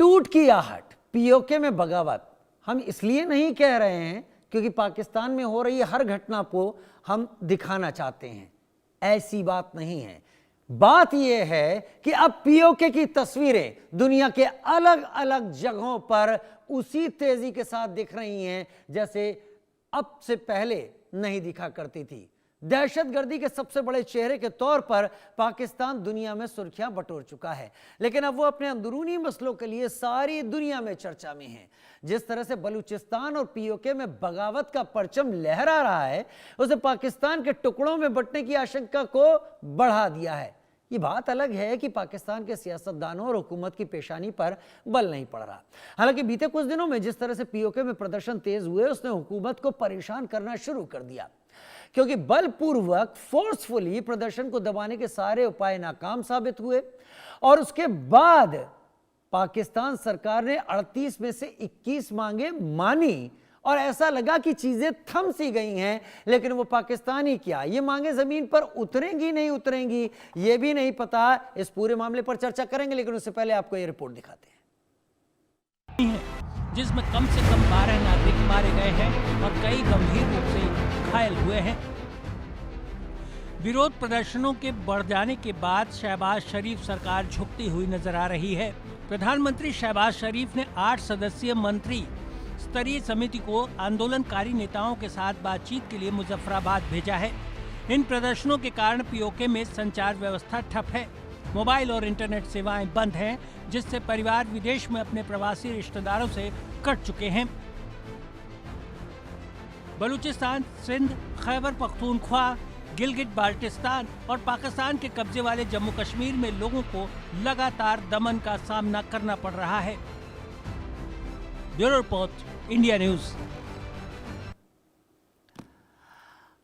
लूट की आहट, पीओके में बगावत हम इसलिए नहीं कह रहे हैं क्योंकि पाकिस्तान में हो रही हर घटना को हम दिखाना चाहते हैं, ऐसी बात नहीं है। बात यह है कि अब पीओके की तस्वीरें दुनिया के अलग अलग जगहों पर उसी तेजी के साथ दिख रही हैं जैसे अब से पहले नहीं दिखा करती थी। दहशतगर्दी के सबसे बड़े चेहरे के तौर पर पाकिस्तान दुनिया में सुर्खियां बटोर चुका है, लेकिन अब वो अपने अंदरूनी मसलों के लिए सारी दुनिया में चर्चा में है। जिस तरह से बलूचिस्तान और पीओके में बगावत का परचम लहरा रहा है, उसे पाकिस्तान के टुकड़ों में बंटने की आशंका को बढ़ा दिया है। ये बात अलग है कि पाकिस्तान के सियासतदानों और हुकूमत की पेशानी पर बल नहीं पड़ रहा। हालांकि बीते कुछ दिनों में जिस तरह से पीओके में प्रदर्शन तेज हुए, उसने हुकूमत को परेशान करना शुरू कर दिया, क्योंकि बलपूर्वक फोर्सफुली प्रदर्शन को दबाने के सारे उपाय नाकाम साबित हुए। और उसके बाद पाकिस्तान सरकार ने 38 में से 21 मांगे मानी और ऐसा लगा कि चीजें थम सी गई हैं, लेकिन वो पाकिस्तानी क्या ये मांगे जमीन पर उतरेंगी नहीं उतरेंगी ये भी नहीं पता। इस पूरे मामले पर चर्चा करेंगे, लेकिन उससे पहले आपको ये रिपोर्ट दिखाते हैं जिसमें कम से कम 12 नागरिक मारे गए हैं और कई गंभीर रूप से घायल हुए हैं। विरोध प्रदर्शनों के बढ़ जाने के बाद शहबाज शरीफ सरकार झुकती हुई नजर आ रही है। प्रधानमंत्री शहबाज शरीफ ने 8 सदस्यीय मंत्री स्तरीय समिति को आंदोलनकारी नेताओं के साथ बातचीत के लिए मुजफ्फराबाद भेजा है। इन प्रदर्शनों के कारण पीओके में संचार व्यवस्था ठप है। मोबाइल और इंटरनेट सेवाएं बंद हैं, जिससे परिवार विदेश में अपने प्रवासी रिश्तेदारों से कट चुके हैं। बलूचिस्तान, सिंध, खैबर पख्तूनख्वा, गिलगित बाल्टिस्तान और पाकिस्तान के कब्जे वाले जम्मू कश्मीर में लोगों को लगातार दमन का सामना करना पड़ रहा है। Bureau report, India news.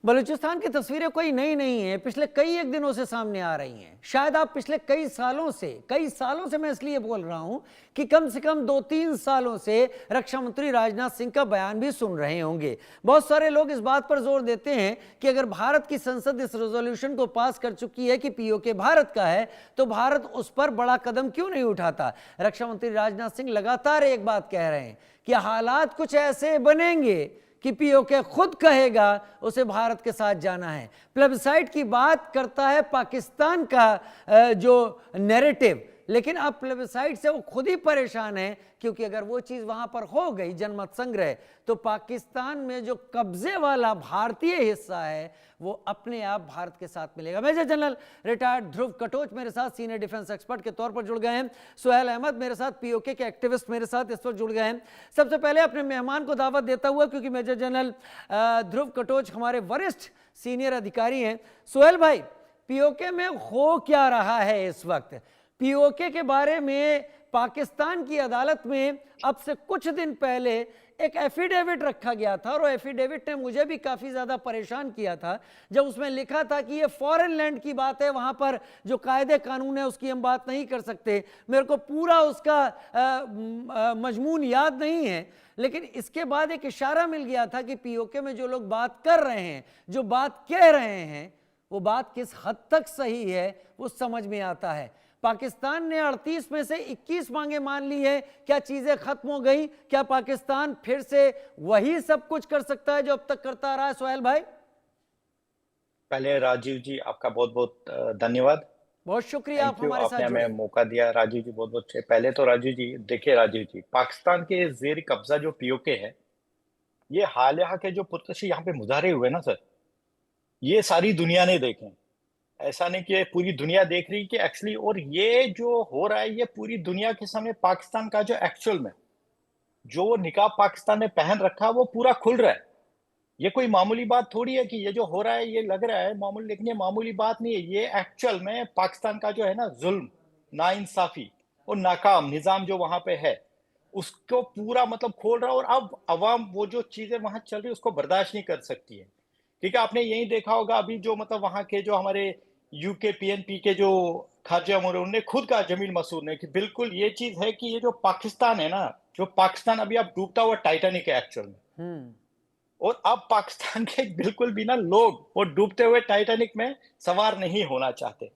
Balochistan की तस्वीरें कोई नई नहीं है, पिछले कई एक दिनों से सामने आ रही हैं। शायद आप पिछले कई सालों से मैं इसलिए बोल रहा हूं कि कम से कम 2-3 सालों से रक्षा मंत्री राजनाथ सिंह का बयान भी सुन रहे होंगे। बहुत सारे लोग इस बात पर जोर देते हैं कि अगर भारत की संसद इस रेजोल्यूशन को पास कर चुकी है कि पीओके भारत का है, तो भारत उस पर बड़ा कदम क्यों नहीं उठाता। रक्षा मंत्री राजनाथ सिंह लगातार एक बात कह रहे हैं कि हालात कुछ ऐसे बनेंगे कि पीओके खुद कहेगा उसे भारत के साथ जाना है। प्लेबिसाइट की बात करता है पाकिस्तान का जो नैरेटिव, लेकिन अब प्लेबिसाइट से वो खुद ही परेशान है, क्योंकि अगर वो चीज वहां पर हो गई जनमत संग्रह, तो पाकिस्तान में जो कब्जे वाला भारतीय हिस्सा है वो अपने आप भारत के साथ मिलेगा। Major general retired Dhruv Katoch मेरे साथ सीनियर डिफेंस एक्सपर्ट के तौर पर जुड़ गए हैं। सुहेल अहमद मेरे साथ पीओके के एक्टिविस्ट मेरे साथ इस वक्त जुड़ गए हैं। सबसे पहले अपने मेहमान को दावत देता हुआ, क्योंकि मेजर जनरल ध्रुव कटोच हमारे वरिष्ठ सीनियर अधिकारी हैं। सुहेल भाई, पीओके में हो क्या रहा है इस वक्त? पीओके के बारे में पाकिस्तान की अदालत में अब से कुछ दिन पहले एक एफिडेविट रखा गया था, और एफिडेविट ने मुझे भी काफी ज्यादा परेशान किया था जब उसमें लिखा था कि ये फॉरेन लैंड की बात है, वहां पर जो कायदे कानून है उसकी हम बात नहीं कर सकते। मेरे को पूरा उसका मजमून याद नहीं है, लेकिन इसके बाद एक इशारा मिल गया था कि पीओके में जो लोग बात कर रहे हैं, जो बात कह रहे हैं, वो बात किस हद तक सही है वो समझ में आता है। पाकिस्तान ने 38 में से 21 मांगे मान ली है। क्या चीजें खत्म हो गई? क्या पाकिस्तान फिर से वही सब कुछ कर सकता है जो अब तक करता रहा है? सुहेल भाई, पहले राजीव जी आपका बहुत बहुत धन्यवाद। बहुत शुक्रिया आप हमारे साथ आपने जुड़े। हमें मौका दिया राजीव जी, बहुत बहुत पहले तो राजीव जी देखिए, राजीव जी पाकिस्तान के जेर कब्जा जो पीओके है, ये हालिया के जो पुरतशी यहाँ पे मुजाहरे हुए ना सर, ये सारी दुनिया ने देखे। ऐसा नहीं कि पूरी दुनिया देख रही कि एक्चुअली, और ये जो हो रहा है ये पूरी दुनिया के सामने पाकिस्तान का जो एक्चुअल में जो निकाब पाकिस्तान ने पहन रखा वो पूरा खुल रहा है। ये कोई मामूली बात थोड़ी है कि ये जो हो रहा है ये लग रहा है मामूली, लेकिन ये मामूली बात नहीं है। ये एक्चुअल में पाकिस्तान का जो है ना जुल्म, नाइंसाफी और नाकाम निजाम जो वहां पे है उसको पूरा मतलब खोल रहा है। और अब अवाम वो जो चीजें वहां चल रही है उसको बर्दाश्त नहीं कर सकती है। ठीक है, आपने यही देखा होगा अभी जो मतलब वहां के जो हमारे यूके पीएनपी के जो खारजा अमूर, उन्होंने खुद कहा, जमील मसूद ने, कि बिल्कुल ये चीज है कि ये जो पाकिस्तान है ना, जो पाकिस्तान अभी अब डूबता हुआ टाइटैनिक है एक्चुअल में। और अब पाकिस्तान के बिल्कुल भी ना लोग वो डूबते हुए टाइटैनिक में सवार नहीं होना चाहते।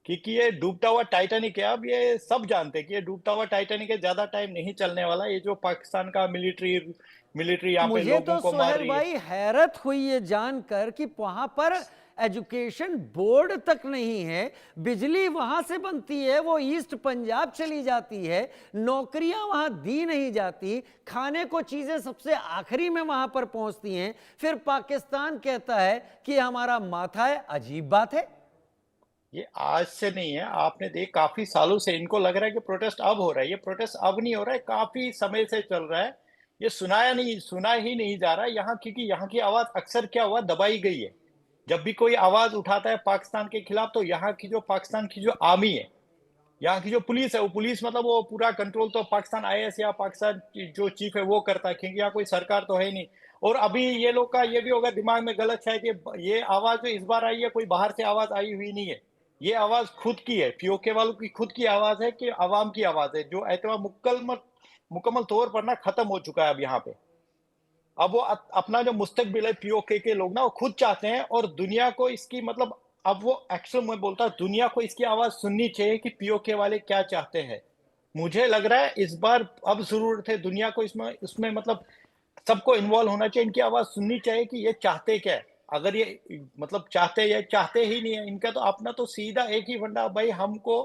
क्योंकि ये डूबता हुआ टाइटैनिक है। अब ये सब जानते हैं कि ये डूबता हुआ टाइटैनिक है, ज्यादा टाइम नहीं चलने वाला। ये जो पाकिस्तान का मिलिट्री मिलिट्री यहाँ पे मुझे लोगों तो को मार सोहेल रही है। भाई हैरत हुई ये जानकर कि वहां पर एजुकेशन बोर्ड तक नहीं है, बिजली वहां से बनती है वो ईस्ट पंजाब चली जाती है, नौकरियां वहां दी नहीं जाती, खाने को चीजें सबसे आखिरी में वहां पर पहुंचती हैं, फिर पाकिस्तान कहता है कि हमारा माथा है। अजीब बात है। ये आज से नहीं है, आपने देख काफी सालों से इनको लग रहा है कि प्रोटेस्ट अब हो रहा है। ये प्रोटेस्ट अब नहीं हो रहा है, काफी समय से चल रहा है। ये सुना ही नहीं जा रहा है यहाँ, क्योंकि यहाँ की आवाज अक्सर क्या हुआ, दबाई गई है। जब भी कोई आवाज उठाता है पाकिस्तान के खिलाफ, तो यहाँ की जो पाकिस्तान की जो आर्मी है, यहाँ की जो पुलिस है, वो पुलिस मतलब वो पूरा कंट्रोल तो पाकिस्तान आईएएस या पाकिस्तान जो चीफ है वो करता है, क्योंकि यहाँ कोई सरकार तो है ही नहीं। और अभी ये लोग का ये भी होगा दिमाग में गलत है कि ये आवाज जो इस बार आई है, कोई बाहर से आवाज आई हुई नहीं है। ये आवाज खुद की है, पीओके वालों की खुद की आवाज है, कि आवाम की आवाज है, जो एतवार मुकम्मल तौर पर ना खत्म हो चुका है अब यहाँ पे। अब वो अपना जो मुस्तकबिल है, पीओके के लोग ना वो खुद चाहते हैं, और दुनिया को इसकी मतलब अब वो एक्चुअल में बोलता है, दुनिया को इसकी आवाज सुननी चाहिए कि पीओके वाले क्या चाहते हैं। मुझे लग रहा है इस बार अब जरूरत है दुनिया को इसमें मतलब सबको इन्वॉल्व होना चाहिए, इनकी आवाज सुननी चाहिए कि ये चाहते क्या है। अगर ये मतलब चाहते ही नहीं है, इनका तो अपना तो सीधा एक ही फंडा, भाई हमको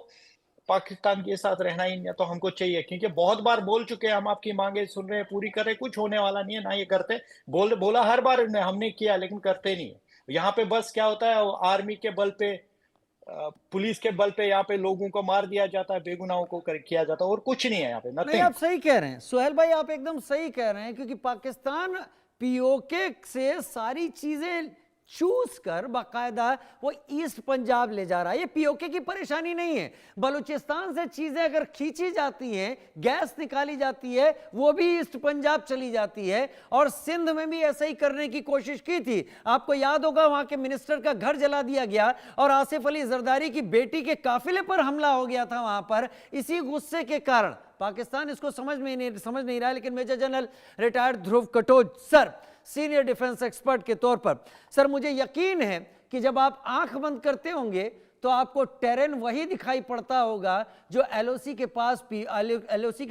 पाकिस्तान के साथ रहना ही नहीं है, तो हमको चाहिए। क्योंकि बहुत बार बोल चुके हैं, हम आपकी मांगे सुन रहे हैं, पूरी कर रहे हैं, कुछ होने वाला नहीं है ना ये करते। बोला हर बार हमने किया, लेकिन करते नहीं है। यहाँ पे बस क्या होता है, आर्मी के बल पे, पुलिस के बल पे यहाँ पे लोगों को मार दिया जाता है, बेगुनाहों को किया जाता है, और कुछ नहीं है यहाँ पे, नहीं, नथिंग। आप सही कह रहे हैं सोहेल भाई, आप एकदम सही कह रहे हैं, क्योंकि पाकिस्तान पीओके से सारी चीजें चूस कर बाकायदा वो ईस्ट पंजाब ले जा रहा है। ये पीओके की परेशानी नहीं है, बलूचिस्तान से चीजें अगर खींची जाती हैं, गैस निकाली जाती है, वो भी ईस्ट पंजाब चली जाती है। और सिंध में भी ऐसा ही करने की कोशिश की थी। आपको याद होगा वहां के मिनिस्टर का घर जला दिया गया और आसिफ अली जरदारी की बेटी के काफिले पर हमला हो गया था वहां पर, इसी गुस्से के कारण। पाकिस्तान इसको समझ नहीं रहा है। लेकिन major general retired Dhruv Katoch sir, senior defence expert के तौर पर, सर मुझे यकीन है कि जब आप आंख बंद करते होंगे तो आपको टेरेन वही दिखाई पड़ता होगा जो एलओसी के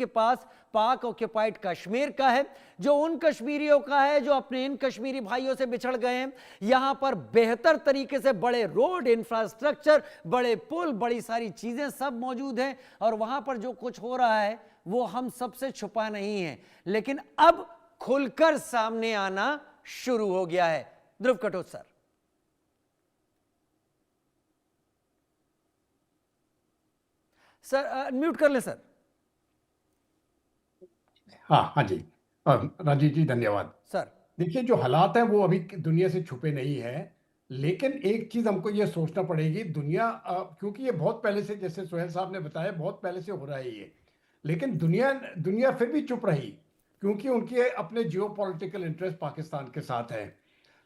पास पाक ऑक्युपाइड कश्मीर का है, जो उन कश्मीरियों का है जो अपने इन कश्मीरी भाइयों से बिछड़ गए हैं। यहां पर बेहतर तरीके से बड़े रोड, इंफ्रास्ट्रक्चर, बड़े पुल, बड़ी सारी चीजें सब मौजूद हैं, और वहां पर जो कुछ हो रहा है वो हम सबसे छुपा नहीं है, लेकिन अब खुलकर सामने आना शुरू हो गया है। ध्रुव कटोच सर। सर म्यूट कर ले सर। हाँ जी, राजीव जी धन्यवाद। सर देखिए, जो हालात हैं वो अभी दुनिया से छुपे नहीं है, लेकिन एक चीज हमको ये सोचना पड़ेगी, दुनिया क्योंकि ये बहुत पहले से, जैसे सोहेल साहब ने बताया, बहुत पहले से हो रहा है ये, लेकिन दुनिया फिर भी चुप रही, क्योंकि उनके अपने जियो पॉलिटिकल इंटरेस्ट पाकिस्तान के साथ है।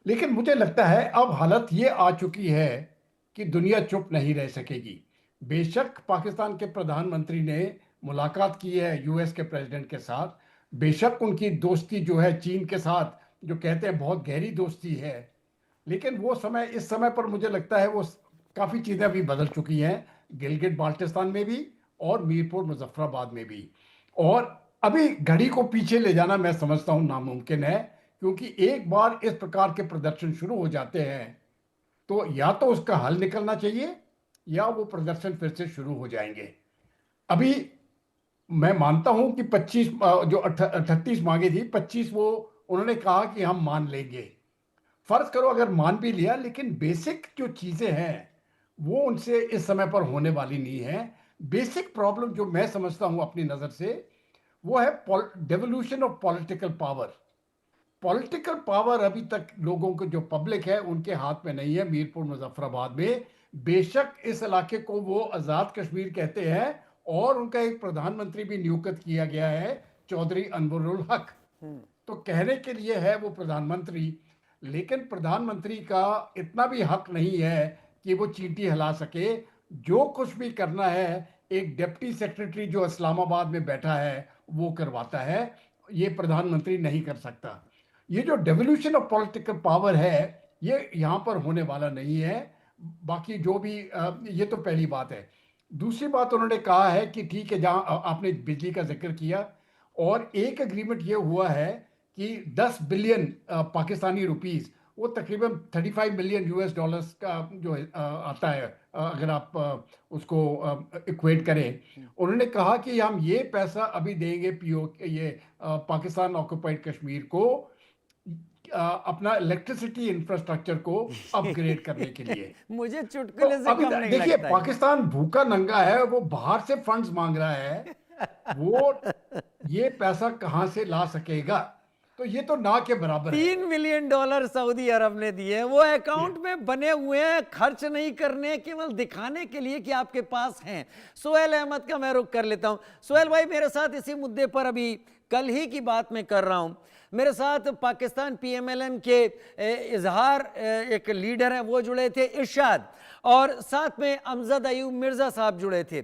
लेकिन मुझे लगता है अब हालत ये आ चुकी है कि दुनिया चुप नहीं रह सकेगी। बेशक पाकिस्तान के प्रधानमंत्री ने मुलाकात की है यूएस के प्रेसिडेंट के साथ, बेशक उनकी दोस्ती जो है चीन के साथ, जो कहते हैं बहुत गहरी दोस्ती है, लेकिन वो समय, इस समय पर मुझे लगता है वो काफ़ी चीज़ें अभी बदल चुकी हैं, गिलगित बाल्टिस्तान में भी और मीरपुर मुजफ्फराबाद में भी। और अभी घड़ी को पीछे ले जाना मैं समझता हूँ नामुमकिन है, क्योंकि एक बार इस प्रकार के प्रदर्शन शुरू हो जाते हैं तो या तो उसका हल निकलना चाहिए या वो प्रदर्शन फिर से शुरू हो जाएंगे। अभी मैं मानता हूं कि 25 जो 38 मांगे थी, 25 वो उन्होंने कहा कि हम मान लेंगे। फर्ज करो अगर मान भी लिया, लेकिन बेसिक जो चीजें हैं वो उनसे इस समय पर होने वाली नहीं है। बेसिक प्रॉब्लम जो मैं समझता हूं अपनी नजर से, वो है devolution of political power. Political power अभी तक लोगों को, जो पब्लिक है, उनके हाथ में नहीं है। मीरपुर मुजफ्फराबाद में बेशक इस इलाके को वो आजाद कश्मीर कहते हैं और उनका एक प्रधानमंत्री भी नियुक्त किया गया है, चौधरी अनवरुल हक। तो कहने के लिए है वो प्रधानमंत्री, लेकिन प्रधानमंत्री का इतना भी हक नहीं है कि वो चींटी हिला सके। जो कुछ भी करना है एक डिप्टी सेक्रेटरी जो इस्लामाबाद में बैठा है वो करवाता है, ये प्रधानमंत्री नहीं कर सकता। ये जो डेवोल्यूशन ऑफ पॉलिटिकल पावर है ये यहाँ पर होने वाला नहीं है। बाकी जो भी ये तो पहली बात है। दूसरी बात उन्होंने कहा है कि ठीक है, जहां आपने बिजली का जिक्र किया, और एक एग्रीमेंट ये हुआ है कि 10 बिलियन पाकिस्तानी रुपीस, वो तकरीबन 35 मिलियन यूएस डॉलर्स का जो है, आता है, अगर आप उसको इक्वेट करें। उन्होंने कहा कि हम ये पैसा अभी देंगे पीओ ये पाकिस्तान ऑक्युपाइड कश्मीर को अपना इलेक्ट्रिसिटी इंफ्रास्ट्रक्चर को अपग्रेड करने के लिए। मुझे तो चुटकुले से अभी कम नहीं देखिए, लगता पाकिस्तान भूखा नंगा है, वो बाहर से फंड्स मांग रहा है, वो है। ये पैसा कहां से ला सकेगा? तो ये तो ना के बराबर है। $3 मिलियन सऊदी अरब ने दिए, वो अकाउंट में बने हुए हैं, खर्च नहीं करने, केवल दिखाने के लिए कि आपके पास हैं। सोहेल अहमद का मैं रुख कर लेता हूं। सोहेल भाई, मेरे साथ इसी मुद्दे पर अभी कल ही की बात मैं कर रहा हूं, मेरे साथ पाकिस्तान पीएमएलएन के इजहार एक लीडर हैं, वो जुड़े थे, इरशाद, और साथ में अमजद अयूब मिर्जा साहब जुड़े थे।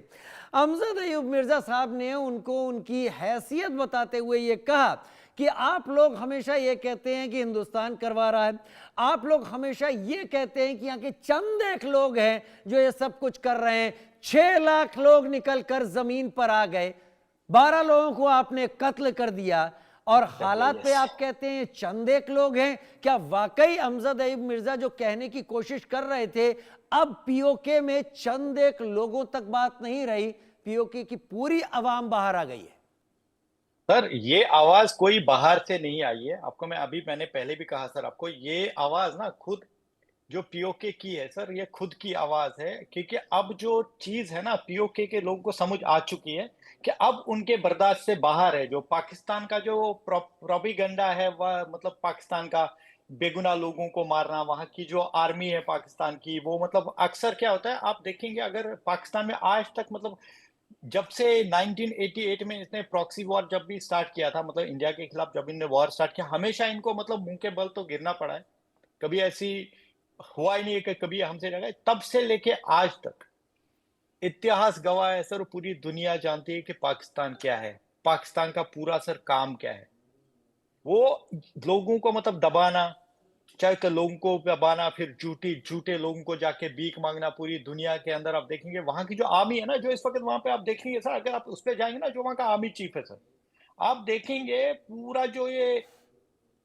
अमजद अयूब मिर्जा साहब ने उनको उनकी हैसियत बताते हुए ये कहा कि आप लोग हमेशा ये कहते हैं कि हिंदुस्तान करवा रहा है, आप लोग हमेशा ये कहते हैं कि यहाँ के चंद एक लोग हैं जो ये सब कुछ कर रहे हैं। 6 लाख लोग निकल कर जमीन पर आ गए, 12 लोगों को आपने कत्ल कर दिया, और हालात पे आप कहते हैं चंद एक लोग हैं। क्या वाकई अमजद अयूब मिर्जा जो कहने की कोशिश कर रहे थे, अब पीओके में चंद एक लोगों तक बात नहीं रही, पीओके की पूरी अवाम बाहर आ गई है? सर, ये आवाज कोई बाहर से नहीं आई है। आपको मैंने पहले भी कहा सर, आपको ये आवाज ना खुद जो पीओके की है सर, ये खुद की आवाज है। क्योंकि अब जो चीज है ना, पीओके के लोगों को समझ आ चुकी है कि अब उनके बर्दाश्त से बाहर है। जो पाकिस्तान का जो प्रोपेगेंडा है, वह मतलब पाकिस्तान का बेगुनाह लोगों को मारना, वहां की जो आर्मी है पाकिस्तान की, वो मतलब अक्सर क्या होता है, आप देखेंगे अगर पाकिस्तान में आज तक मतलब जब से 1988 में इसने प्रॉक्सी वॉर जब भी स्टार्ट किया था, मतलब इंडिया के खिलाफ जब इनने वॉर स्टार्ट किया, हमेशा इनको मतलब मुंह के बल तो गिरना पड़ा है। कभी ऐसी हुआ ही नहीं है कि कभी हमसे लगा। तब से लेके आज तक इतिहास गवाह है सर, पूरी दुनिया जानती है कि पाकिस्तान क्या है, पाकिस्तान का पूरा सर काम क्या है। वो लोगों को मतलब दबाना, चाहे तो लोगों को दबाना, फिर झूठे लोगों को जाके भीख मांगना पूरी दुनिया के अंदर। आप देखेंगे वहां की जो आर्मी है ना, जो इस वक्त वहां पे आप देखेंगे सर, अगर आप उस पे जाएंगे ना, जो वहां का आर्मी चीफ है सर, आप देखेंगे पूरा जो ये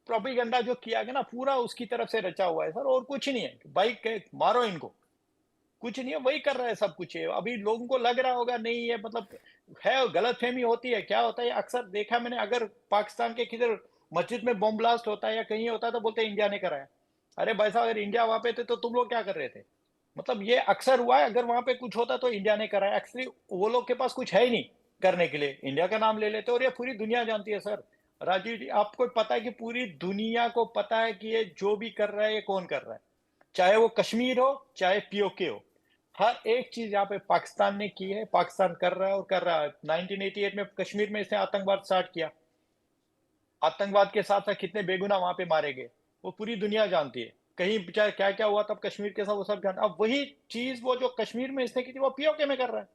प्रोपेगेंडा जो किया गया ना, पूरा उसकी तरफ से रचा हुआ है सर, और कुछ नहीं है। भाई मारो इनको, कुछ नहीं है, वही कर रहा है सब कुछ है। अभी लोगों को लग रहा होगा नहीं है, मतलब है, गलतफहमी होती है। क्या होता है अक्सर देखा मैंने, अगर पाकिस्तान के किधर मस्जिद में बम ब्लास्ट होता है या कहीं होता है तो बोलते हैं इंडिया ने कराया। अरे भाई साहब, अगर इंडिया वहां पे थे तो तुम लोग क्या कर रहे थे? मतलब ये अक्सर हुआ है, अगर वहां पे कुछ होता तो इंडिया ने कराया। एक्चुअली वो लोग के पास कुछ है ही नहीं करने के लिए, इंडिया का नाम ले लेते, और ये पूरी दुनिया जानती है सर। राजीव जी, आपको पता है कि पूरी दुनिया को पता है कि ये जो भी कर रहा है ये कौन कर रहा है, चाहे वो कश्मीर हो चाहे पीओके हो। हर एक चीज यहाँ पे पाकिस्तान ने की है, पाकिस्तान कर रहा है और कर रहा है। 1988 में कश्मीर में इसने आतंकवाद स्टार्ट किया, आतंकवाद के साथ साथ कितने बेगुनाह वहां पे मारे गए, वो पूरी दुनिया जानती है। कहीं चाहे क्या क्या हुआ तब कश्मीर के साथ, वो सब जानते। अब वही चीज वो जो कश्मीर में इसने की थी, वो पीओके में कर रहा है।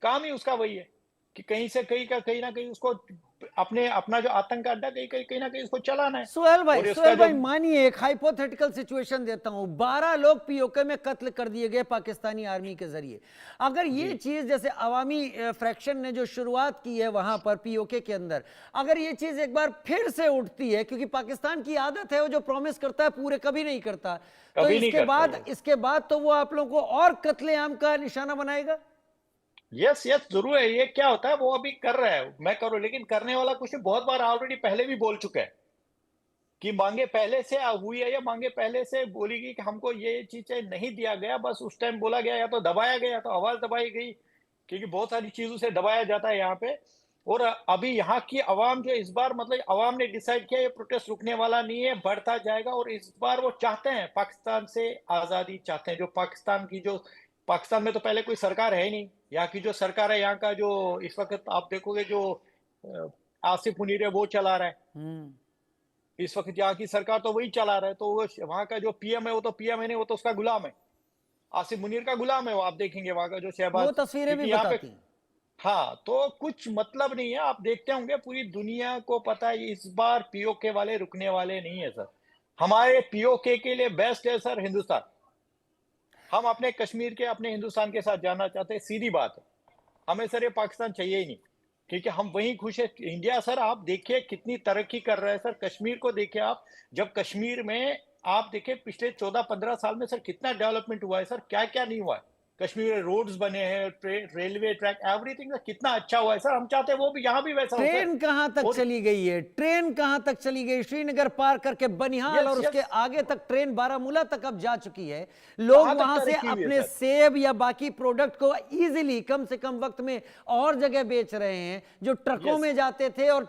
काम ही उसका वही है कि कहीं से कहीं ना कहीं उसको अपना जो आतंक का अड्डा कहीं ना कहीं उसको चलाना है। और सुहेल उसका जो भाई, मानिए एक हाइपोथेटिकल सिचुएशन देता हूं, 12 लोग पीओके में कत्ल कर दिए गए पाकिस्तानी आर्मी के जरिए। अगर ये चीज जैसे अवामी फ्रैक्शन ने जो शुरुआत की है वहां पर पीओके के अंदर, अगर ये चीज एक बार फिर से उठती है, क्योंकि पाकिस्तान की आदत है वो जो प्रॉमिस करता है पूरे कभी नहीं करता, तो कभी नहीं करता इसके बाद तो वो आप लोगों को और कत्लेआम का निशाना बनाएगा। यस यस, जरूर है। ये क्या होता है, वो अभी कर रहा है, मैं करूँ, लेकिन करने वाला कुछ बहुत बार ऑलरेडी पहले भी बोल चुका है कि मांगे पहले से हुई है, या मांगे पहले से बोली गई कि हमको ये चीजें नहीं दिया गया, बस उस टाइम बोला गया, या तो दबाया गया, या तो आवाज दबाई गई, क्योंकि बहुत सारी चीजों से दबाया जाता है यहाँ पे। और अभी यहाँ की आवाम जो इस बार मतलब आवाम ने डिसाइड किया ये प्रोटेस्ट रुकने वाला नहीं है, बढ़ता जाएगा। और इस बार वो चाहते हैं, पाकिस्तान से आजादी चाहते हैं। जो पाकिस्तान की जो पाकिस्तान में तो पहले कोई सरकार है ही नहीं, यहाँ की जो सरकार है, यहाँ का जो इस वक्त आप देखोगे जो आसिफ मुनीर है वो चला रहा है इस वक्त, यहाँ की सरकार तो वही चला रहा है। तो वो वहाँ का जो पीएम है वो तो पीएम है नहीं, वो तो उसका गुलाम है, आसिफ मुनीर का गुलाम है वो। आप देखेंगे वहाँ का जो वो शहबाज, तस्वीरें भी क्योंकि यहाँ पे बताती हैं। हाँ, तो कुछ मतलब नहीं है। आप देखते होंगे पूरी दुनिया को पता है इस बार पीओके वाले रुकने वाले नहीं है सर। हमारे पीओके के लिए बेस्ट है सर हिंदुस्तान। हम अपने कश्मीर के अपने हिंदुस्तान के साथ जाना चाहते हैं, सीधी बात है। हमें सर ये पाकिस्तान चाहिए ही नहीं, ठीक है, हम वहीं खुश है। इंडिया सर आप देखिए कितनी तरक्की कर रहा है सर, कश्मीर को देखिए आप। जब कश्मीर में आप देखिए पिछले 14-15 साल में सर कितना डेवलपमेंट हुआ है सर, क्या क्या नहीं हुआ है। कश्मीर में रोड्स बने हैं, रेलवे ट्रैक, एवरीथिंग कितना अच्छा हुआ है सर। हम चाहते हैं वो भी यहाँ भी वैसा हो सर। ट्रेन कहां तक और चली गई है? ट्रेन कहां तक चली गई? श्रीनगर पार करके बनिहाल यस और उसके यस, आगे तक ट्रेन बारामूला तक अब जा चुकी है। लोग कहाँ तक वहां से तरक्की हुई है अपने सर। सेब या बाकी प्रोडक्ट को इजीली कम से कम वक्त में और जगह बेच रहे हैं। जो ट्रकों यस में जाते थे और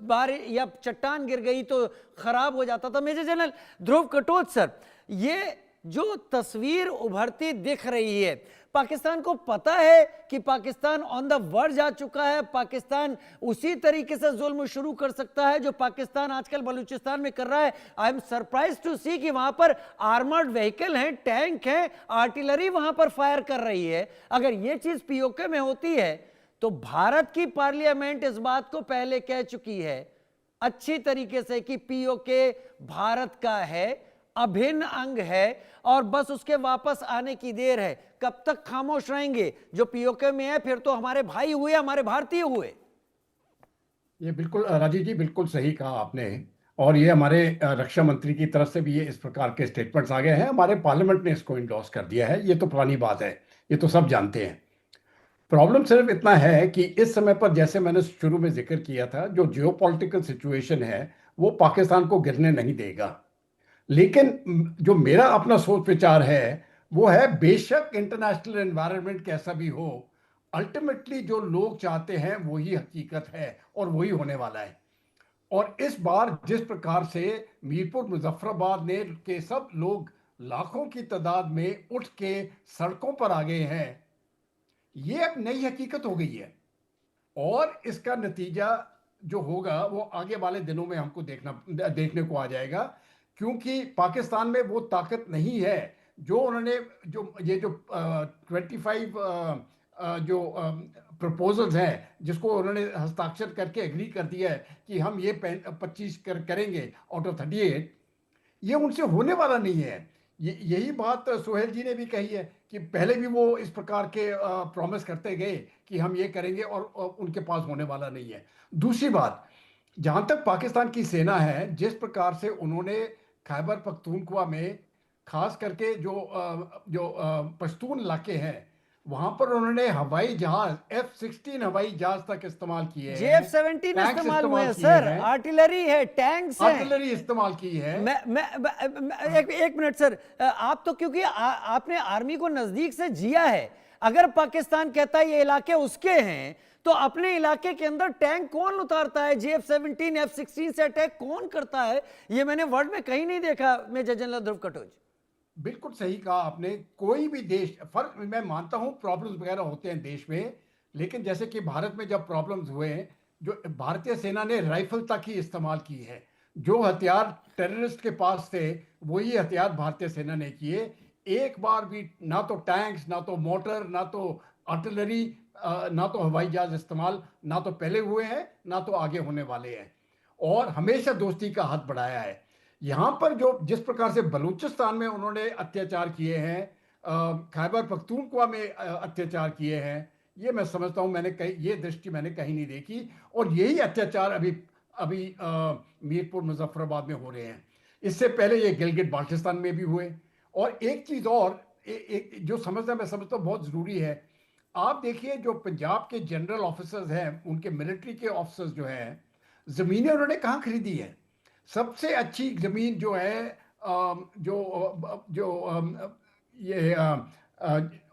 बारिश या चट्टान गिर गई तो खराब हो जाता था। मेजर जनरल ध्रुव कटोच सर, ये जो तस्वीर उभरती दिख रही है, पाकिस्तान को पता है कि पाकिस्तान ऑन द वर्ज आ चुका है, पाकिस्तान उसी तरीके से जुल्म शुरू कर सकता है जो पाकिस्तान आजकल बलूचिस्तान में कर रहा है। आई एम सरप्राइज टू सी कि वहां पर आर्मर्ड व्हीकल हैं, टैंक हैं, आर्टिलरी वहां पर फायर कर रही है। अगर यह चीज पीओके में होती है तो भारत की पार्लियामेंट इस बात को पहले कह चुकी है अच्छी तरीके से कि पीओके भारत का है, अभिन्न अंग है और बस उसके वापस आने की देर है। कब तक खामोश रहेंगे? जो पीओके में है फिर तो हमारे भाई हुए, हमारे भारतीय हुए। ये बिल्कुल राजीव जी बिल्कुल सही कहा आपने। और ये हमारे रक्षा मंत्री की तरफ से भी ये इस प्रकार के स्टेटमेंट्स आ गए हैं, हमारे पार्लियामेंट ने इसको इंडोर्स कर दिया है। ये तो पुरानी बात है, ये तो सब जानते हैं। प्रॉब्लम सिर्फ इतना है कि इस समय पर, जैसे मैंने शुरू में जिक्र किया था, जो जियोपॉलिटिकल सिचुएशन है वो पाकिस्तान को गिरने नहीं देगा। लेकिन जो मेरा अपना सोच विचार है वो है, बेशक इंटरनेशनल एनवायरनमेंट कैसा भी हो, अल्टीमेटली जो लोग चाहते हैं वही हकीकत है और वही होने वाला है। और इस बार जिस प्रकार से मीरपुर मुजफ्फराबाद ने के सब लोग लाखों की तादाद में उठ के सड़कों पर आ गए हैं, ये अब नई हकीकत हो गई है। और इसका नतीजा जो होगा वो आगे वाले दिनों में हमको देखने को आ जाएगा, क्योंकि पाकिस्तान में वो ताकत नहीं है जो उन्होंने जो 25 जो प्रपोजल्स हैं जिसको उन्होंने हस्ताक्षर करके एग्री कर दिया है कि हम ये 25 करेंगे आउट ऑफ 38, ये उनसे होने वाला नहीं है। यही बात सोहेल जी ने भी कही है कि पहले भी वो इस प्रकार के प्रॉमिस करते गए कि हम ये करेंगे और उनके पास होने वाला नहीं है। दूसरी बात, जहां तक पाकिस्तान की सेना है, जिस प्रकार से उन्होंने खैबर पख्तूनख्वा में खास करके जो पश्तून इलाके हैं वहां पर उन्होंने हवाई जहाज F-16 हवाई जहाज तक इस्तेमाल किए हैं, JF-17 टैंक्स इस्तेमाल हुए हैं किए सर, हैं, आर्टिलरी है, टैंक्स हैं, आर्टिलरी इस्तेमाल की है। एक मिनट सर, आप तो क्योंकि आपने आर्मी को नजदीक से जिया है, अगर पाकिस्तान कहता है ये इलाके उसके हैं तो अपने इलाके के अंदर टैंक कौन उतारता है? JF-17 F-16 से अटैक कौन करता है? ये मैंने वर्ल्ड में कहीं नहीं देखा। मेजर जनरल ध्रुव कटोच, बिल्कुल सही कहा आपने। कोई भी देश, फर्क मैं मानता हूं प्रॉब्लम्स वगैरह होते हैं देश में, लेकिन जैसे कि भारत में जब प्रॉब्लम्स हुए, जो भारतीय सेना ने राइफल तक ही इस्तेमाल की है। जो हथियार टेररिस्ट के पास थे वही हथियार भारतीय सेना ने किए। एक बार भी ना तो टैंक्स, ना तो मोटर, ना तो आर्टिलरी, ना तो हवाई जहाज इस्तेमाल, ना तो पहले हुए हैं ना तो आगे होने वाले हैं। और हमेशा दोस्ती का हाथ बढ़ाया है। यहाँ पर जो जिस प्रकार से बलूचिस्तान में उन्होंने अत्याचार किए हैं, खैबर पख्तूनख्वा में अत्याचार किए हैं, ये मैं समझता हूँ ये दृष्टि मैंने कहीं नहीं देखी। और यही अत्याचार अभी अभी मीरपुर मुजफ्फराबाद में हो रहे हैं। इससे पहले ये गिलगित बाल्टिस्तान में भी हुए। और एक चीज़ और एक जो मैं समझता हूँ बहुत ज़रूरी है, आप देखिए जो पंजाब के जनरल ऑफिसर्स हैं, उनके मिलिट्री के ऑफिसर्स जो हैं, ज़मीनें उन्होंने कहाँ खरीदी है? सबसे अच्छी ज़मीन जो है ये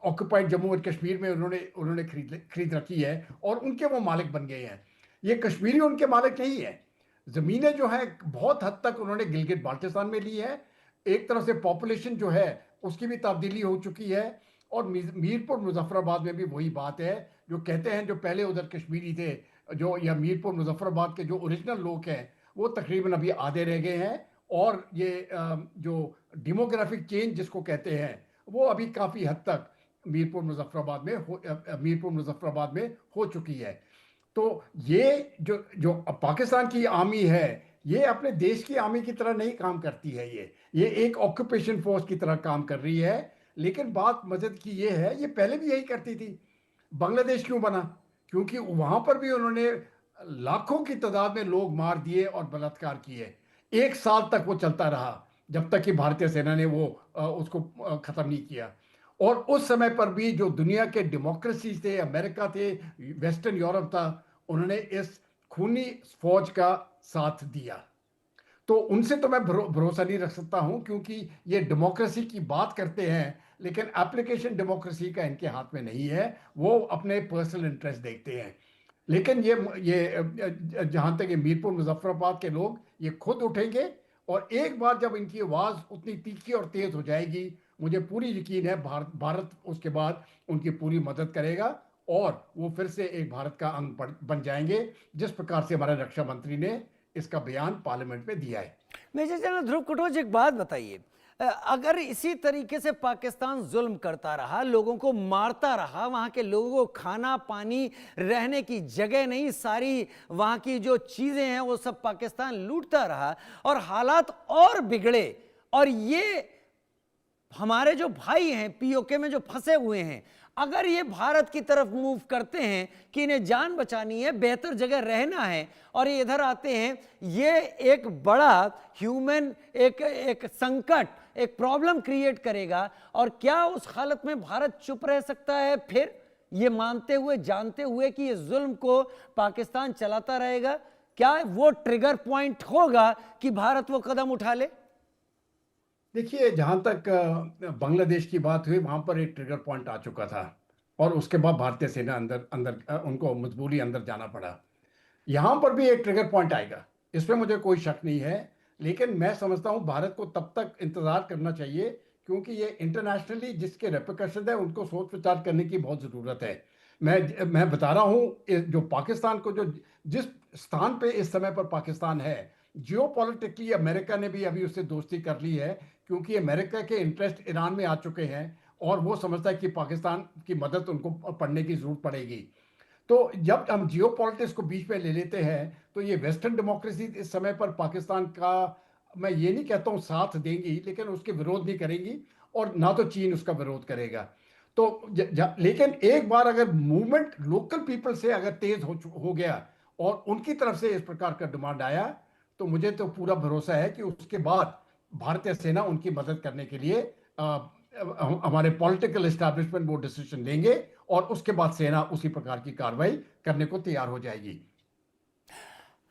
ऑक्युपाइड जम्मू और कश्मीर में उन्होंने खरीद रखी है और उनके वो मालिक बन गए हैं। ये कश्मीरी उनके मालिक नहीं है। ज़मीनें जो है बहुत हद तक उन्होंने गिलगित बाल्टिस्तान में ली है। एक तरफ से पॉपुलेशन जो है उसकी भी तब्दीली हो चुकी है। और मीरपुर मुजफ्फराबाद में भी वही बात है, जो कहते हैं जो पहले उधर कश्मीरी थे, जो या मीरपुर मुजफ्फराबाद के जो ओरिजिनल लोग हैं वो तकरीबन अभी आधे रह गए हैं। और ये जो डेमोग्राफिक चेंज जिसको कहते हैं वो अभी काफ़ी हद तक मीरपुर मुजफ्फराबाद में हो चुकी है। तो ये जो पाकिस्तान की आर्मी है, ये अपने देश की आर्मी की तरह नहीं काम करती है। ये एक ऑक्यूपेशन फोर्स की तरह काम कर रही है। लेकिन बात मदद की ये है, ये पहले भी यही करती थी। बांग्लादेश क्यों बना? क्योंकि वहां पर भी उन्होंने लाखों की तादाद में लोग मार दिए और बलात्कार किए। 1 साल तक वो चलता रहा, जब तक कि भारतीय सेना ने वो उसको खत्म नहीं किया। और उस समय पर भी जो दुनिया के डेमोक्रेसी थे, अमेरिका थे, वेस्टर्न यूरोप था, उन्होंने इस खूनी फौज का साथ दिया। तो उनसे तो मैं भरोसा नहीं रख सकता हूं, क्योंकि ये डेमोक्रेसी की बात करते हैं, लेकिन एप्लीकेशन डेमोक्रेसी का इनके हाथ में नहीं है। वो अपने पर्सनल इंटरेस्ट देखते हैं। लेकिन ये जहां तक ये मीरपुर मुजफ्फराबाद के लोग ये खुद उठेंगे, और एक बार जब इनकी आवाज उतनी तीखी और तेज हो जाएगी, मुझे पूरी यकीन है भारत उसके बाद उनकी पूरी मदद करेगा, और वो फिर से एक भारत का अंग बन जाएंगे, जिस प्रकार से हमारे रक्षा मंत्री ने इसका बयान पार्लियामेंट में दिया है। मेजर जनरल ध्रुव कटोच, एक बात बताइए, अगर इसी तरीके से पाकिस्तान जुल्म करता रहा, लोगों को मारता रहा, वहां के लोगों को खाना पानी रहने की जगह नहीं, सारी वहां की जो चीजें हैं वो सब पाकिस्तान लूटता रहा और हालात और बिगड़े, और ये हमारे जो भाई हैं पीओके में जो फंसे हुए हैं, अगर ये भारत की तरफ मूव करते हैं कि इन्हें जान बचानी है, बेहतर जगह रहना है, और ये इधर आते हैं, ये एक बड़ा ह्यूमन एक संकट, एक प्रॉब्लम क्रिएट करेगा। और क्या उस हालत में भारत चुप रह सकता है फिर, ये मानते हुए, जानते हुए कि ये जुल्म को पाकिस्तान चलाता रहेगा? क्या वो ट्रिगर पॉइंट होगा कि भारत वो कदम उठा ले? देखिए, जहां तक बांग्लादेश की बात हुई, वहां पर एक ट्रिगर पॉइंट आ चुका था, और उसके बाद भारतीय सेना अंदर अंदर उनको मजबूरी अंदर जाना पड़ा। यहां पर भी एक ट्रिगर पॉइंट आएगा, इसमें मुझे कोई शक नहीं है। लेकिन मैं समझता हूं भारत को तब तक इंतजार करना चाहिए, क्योंकि ये इंटरनेशनली जिसके रेपिकशन है उनको सोच विचार करने की बहुत ज़रूरत है। मैं बता रहा हूं, जो पाकिस्तान को, जो जिस स्थान पे इस समय पर पाकिस्तान है, जियोपॉलिटिकली अमेरिका ने भी अभी उससे दोस्ती कर ली है, क्योंकि अमेरिका के इंटरेस्ट ईरान में आ चुके हैं, और वो समझता है कि पाकिस्तान की मदद उनको पड़ने की जरूरत पड़ेगी। तो जब हम जियो पॉलिटिक्स को बीच में ले लेते हैं, तो ये वेस्टर्न डेमोक्रेसी इस समय पर पाकिस्तान का, मैं ये नहीं कहता हूँ साथ देंगी, लेकिन उसके विरोध नहीं करेंगी, और ना तो चीन उसका विरोध करेगा। तो लेकिन एक बार अगर मूवमेंट लोकल पीपल से अगर तेज हो गया, और उनकी तरफ से इस प्रकार का डिमांड आया, तो मुझे तो पूरा भरोसा है कि उसके बाद भारतीय सेना उनकी मदद करने के लिए हमारे पॉलिटिकल एस्टैब्लिशमेंट वो डिसीजन लेंगे, और उसके बाद सेना उसी प्रकार की कार्रवाई करने को तैयार हो जाएगी।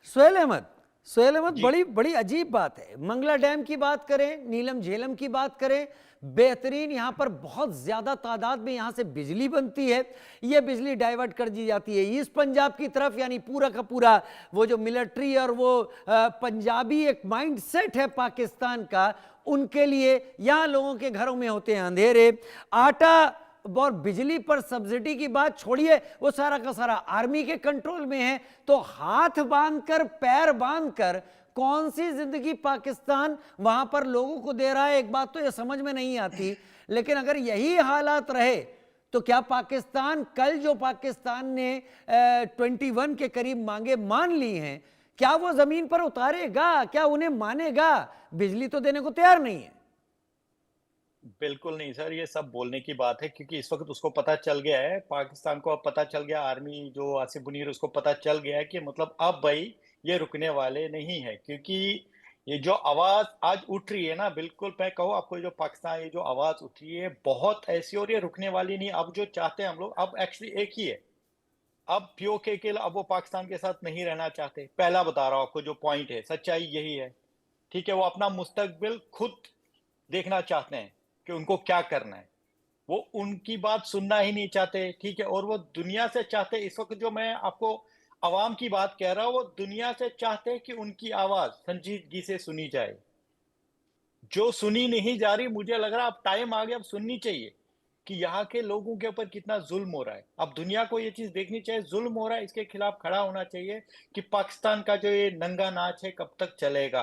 सुहेल अहमद, जी। बड़ी बड़ी अजीब बात है। मंगला डैम की बात करें, नीलम झेलम की बात करें, बेहतरीन, यहां पर बहुत ज्यादा तादाद में यहां से बिजली बनती है, यह बिजली डाइवर्ट कर दी जाती है ईस्ट पंजाब की तरफ, यानी पूरा का पूरा वो जो मिलिट्री और वो पंजाबी एक माइंडसेट है पाकिस्तान का, उनके लिए यहां लोगों के घरों में होते हैं अंधेरे। आटा और बिजली पर सब्सिडी की बात छोड़िए, वो सारा का सारा आर्मी के कंट्रोल में है। तो हाथ बांधकर, पैर बांधकर कौन सी जिंदगी पाकिस्तान वहां पर लोगों को दे रहा है, एक बात तो ये समझ में नहीं आती। लेकिन अगर यही हालात रहे तो क्या पाकिस्तान, कल जो पाकिस्तान ने 21 के करीब मांगे मान ली हैं, क्या वो जमीन पर उतारेगा? क्या उन्हें मानेगा? बिजली तो देने को तैयार नहीं है। बिल्कुल नहीं सर, ये सब बोलने की बात है, क्योंकि इस वक्त उसको पता चल गया है, पाकिस्तान को अब पता चल गया, आर्मी जो आसिफ मुनीर उसको पता चल गया है कि मतलब अब भाई ये रुकने वाले नहीं है। क्योंकि ये जो आवाज आज उठ रही है ना, बिल्कुल मैं कहूँ आपको, जो पाकिस्तान ये जो आवाज उठ रही है बहुत ऐसी, और ये रुकने वाली नहीं। अब जो चाहते हैं हम लोग, अब एक्चुअली एक ही है, अब पीओके के अब वो पाकिस्तान के साथ नहीं रहना चाहते। पहला बता रहा हूँ आपको, जो पॉइंट है, सच्चाई यही है। ठीक है, वो अपना मुस्तकबिल खुद देखना चाहते हैं कि उनको क्या करना है, वो उनकी बात सुनना ही नहीं चाहते। ठीक है, और वो दुनिया से चाहते, इस वक्त जो मैं आपको अवाम की बात कह रहा हूं, वो दुनिया से चाहते हैं कि उनकी आवाज संजीदगी से सुनी जाए, जो सुनी नहीं जा रही। मुझे लग रहा है अब टाइम आ गया, अब सुननी चाहिए कि यहाँ के लोगों के ऊपर कितना जुल्म हो रहा है। अब दुनिया को ये चीज देखनी चाहिए, जुल्म हो रहा है, इसके खिलाफ खड़ा होना चाहिए कि पाकिस्तान का जो ये नंगा नाच है कब तक चलेगा।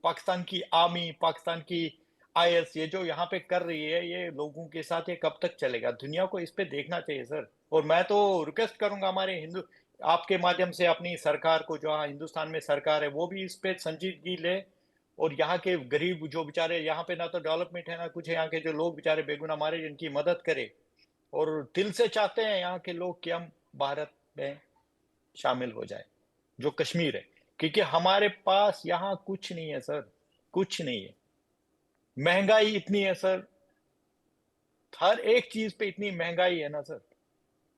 पाकिस्तान की आर्मी, पाकिस्तान की आईएस ये जो यहाँ पे कर रही है, ये लोगों के साथ ये कब तक चलेगा, दुनिया को इस पे देखना चाहिए सर। और मैं तो रिक्वेस्ट करूंगा हमारे हिंदू, आपके माध्यम से अपनी सरकार को, जो हिंदुस्तान में सरकार है, वो भी इस पे संजीदगी ले, और यहाँ के गरीब जो बेचारे, यहाँ पे ना तो डेवलपमेंट है ना कुछ है, यहाँ के जो लोग बेचारे बेगुनाह मारे, जिनकी मदद करे, और दिल से चाहते हैं यहाँ के लोग कि हम भारत में शामिल हो जाए, जो कश्मीर है, क्योंकि हमारे पास यहाँ कुछ नहीं है सर, कुछ नहीं है। महंगाई इतनी है सर, हर एक चीज पे इतनी महंगाई है ना सर,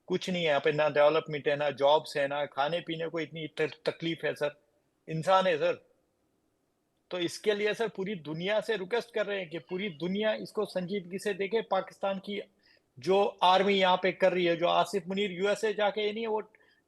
कुछ नहीं है यहाँ पे, ना डेवलपमेंट है, ना जॉब्स है, ना खाने पीने को इतनी तकलीफ है सर, इंसान है सर। तो इसके लिए सर पूरी दुनिया से रिक्वेस्ट कर रहे हैं कि पूरी दुनिया इसको संजीदगी से देखे। पाकिस्तान की जो आर्मी यहाँ पे कर रही है, जो आसिफ मुनीर यूएसए जाके, ये नहीं है वो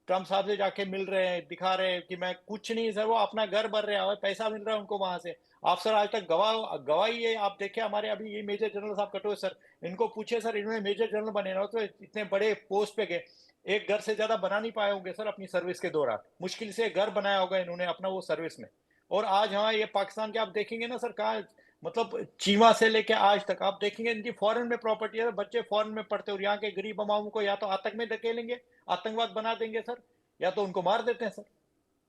ट्रम्प साहब से जाके मिल रहे हैं, दिखा रहे हैं कि मैं कुछ नहीं सर, वो अपना घर भर रहे हैं, पैसा मिल रहा है उनको वहां से। आप सर आज तक गवाही है, आप देखे हमारे अभी ये मेजर जनरल साहब कटोच सर, इनको पूछे सर, इन्होंने मेजर जनरल बने ना तो इतने बड़े पोस्ट पे गए, एक घर से ज्यादा बना नहीं पाए होंगे सर अपनी सर्विस के दौरान, मुश्किल से घर बनाया होगा इन्होंने अपना वो सर्विस में। और आज हाँ ये पाकिस्तान के आप देखेंगे ना सर, कहाँ मतलब चीमा से लेके आज तक आप देखेंगे इनकी फॉरेन में प्रॉपर्टी है, बच्चे फॉरेन में पढ़ते, और यहाँ के गरीब अवामों को या तो आतंक में धकेलेंगे, आतंकवाद बना देंगे सर, या तो उनको मार देते हैं सर।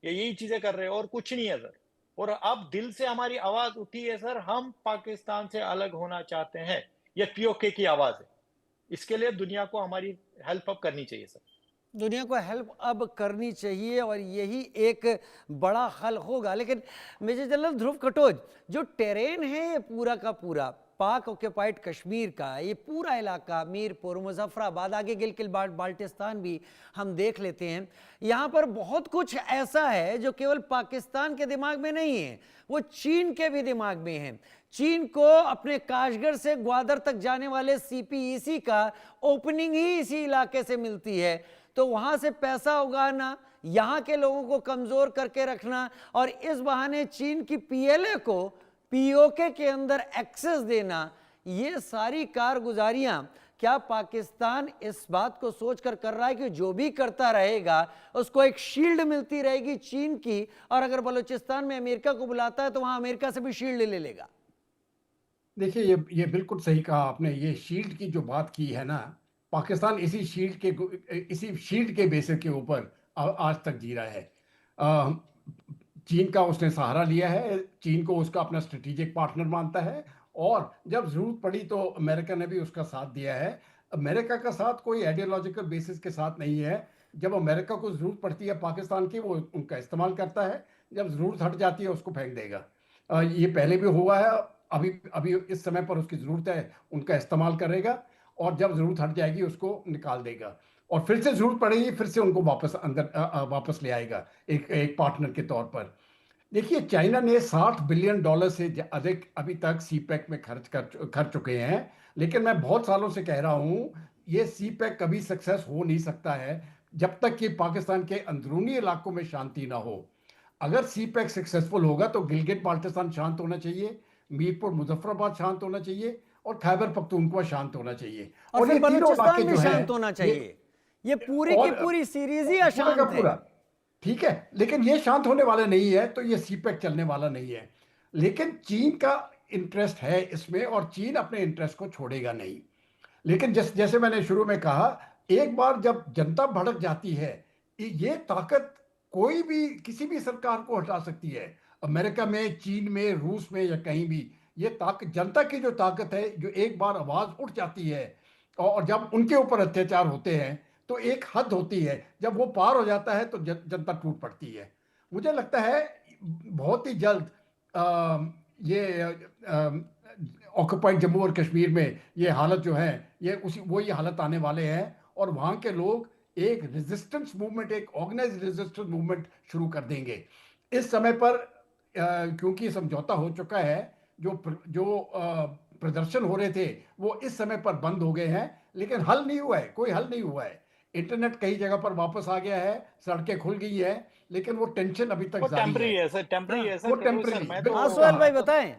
ये यही चीजें कर रहे हैं और कुछ नहीं है सर। और अब दिल से हमारी आवाज उठी है सर, हम पाकिस्तान से अलग होना चाहते हैं, ये पीओके की आवाज है। इसके लिए दुनिया को हमारी हेल्प अप करनी चाहिए सर, दुनिया को हेल्प अब करनी चाहिए और यही एक बड़ा हल होगा। लेकिन मेजर जनरल ध्रुव कटोच, जो टेरेन है ये पूरा का पूरा पाक ऑक्यूपाइड कश्मीर का, ये पूरा इलाका मीरपुर, मुजफ्फराबाद, आगे गिलगित बाल्टिस्तान भी हम देख लेते हैं, यहाँ पर बहुत कुछ ऐसा है जो केवल पाकिस्तान के दिमाग में नहीं है, वो चीन के भी दिमाग में है। चीन को अपने काशगर से ग्वादर तक जाने वाले सीपीईसी का ओपनिंग ही इसी इलाके से मिलती है। तो वहां से पैसा उगाना, यहाँ के लोगों को कमजोर करके रखना और इस बहाने चीन की पीएलए को पीओके के अंदर एक्सेस देना, ये सारी कारगुजारियां क्या पाकिस्तान इस बात को सोचकर कर रहा है कि जो भी करता रहेगा उसको एक शील्ड मिलती रहेगी चीन की, और अगर बलूचिस्तान में अमेरिका को बुलाता है तो वहां अमेरिका से भी शील्ड ले लेगा? देखिए ये बिल्कुल सही कहा आपने। ये शील्ड की जो बात की है ना, पाकिस्तान इसी शील्ड के बेसिस के ऊपर आज तक जी रहा है। चीन का उसने सहारा लिया है, चीन को उसका अपना स्ट्रेटेजिक पार्टनर मानता है, और जब जरूरत पड़ी तो अमेरिका ने भी उसका साथ दिया है। अमेरिका का साथ कोई आइडियोलॉजिकल बेसिस के साथ नहीं है। जब अमेरिका को जरूरत पड़ती है पाकिस्तान की, वो उनका इस्तेमाल करता है, जब जरूरत हट जाती है उसको फेंक देगा। ये पहले भी हुआ है, अभी अभी इस समय पर उसकी जरूरत है, उनका इस्तेमाल करेगा, और जब जरूरत हट जाएगी उसको निकाल देगा, और फिर से जरूरत पड़ेगी फिर से उनको वापस ले आएगा एक पार्टनर के तौर पर। देखिए, चाइना ने $60 बिलियन से अधिक अभी तक सीपैक में खर्च चुके हैं, लेकिन मैं बहुत सालों से कह रहा हूं ये सीपैक कभी सक्सेस हो नहीं सकता है जब तक कि पाकिस्तान के अंदरूनी इलाकों में शांति ना हो। अगर सीपैक सक्सेसफुल होगा तो गिलगित बाल्टिस्तान शांत होना चाहिए, मीरपुर मुजफ्फराबाद शांत होना चाहिए, और खैबर पख्तूनख्वा शांत होना चाहिए, और फिर ये तीनों इलाके बलूचिस्तान भी जो है शांत होना चाहिए। ये पूरी की पूरी सीरीज ही पूरा अशांत का है। पूरा ठीक है, लेकिन ये शांत होने वाला नहीं है, तो ये सीपैक चलने वाला नहीं है। लेकिन चीन का इंटरेस्ट है इसमें, और चीन अपने इंटरेस्ट को छोड़ेगा नहीं। लेकिन जैसे मैंने शुरू में कहा, एक बार जब जनता भड़क जाती है, ये ताकत कोई भी किसी भी सरकार को हटा सकती है। अमेरिका में, चीन में, रूस में, या कहीं भी ये ताकत, जनता की जो ताकत है, जो एक बार आवाज उठ जाती है और जब उनके ऊपर अत्याचार होते हैं तो एक हद होती है, जब वो पार हो जाता है तो जनता टूट पड़ती है। मुझे लगता है बहुत ही जल्द ये ऑक्युपाइड जम्मू और कश्मीर में ये हालत जो है, ये वही हालत आने वाले हैं, और वहाँ के लोग एक रेजिस्टेंस मूवमेंट, एक ऑर्गेनाइज्ड रेजिस्टेंस मूवमेंट शुरू कर देंगे। इस समय पर क्योंकि समझौता हो चुका है, जो प्रदर्शन हो रहे थे वो इस समय पर बंद हो गए हैं, लेकिन हल नहीं हुआ है, कोई हल नहीं हुआ है। इंटरनेट कई जगह पर वापस आ गया है, सड़कें खुल गई है, लेकिन वो टेंशन अभी तक जारी टेम्पररी है। है सर, टेम्पररी है सर, वो कटोच सर। टेम्पररी। मैं तो हाँ सोहेल भाई बताएं।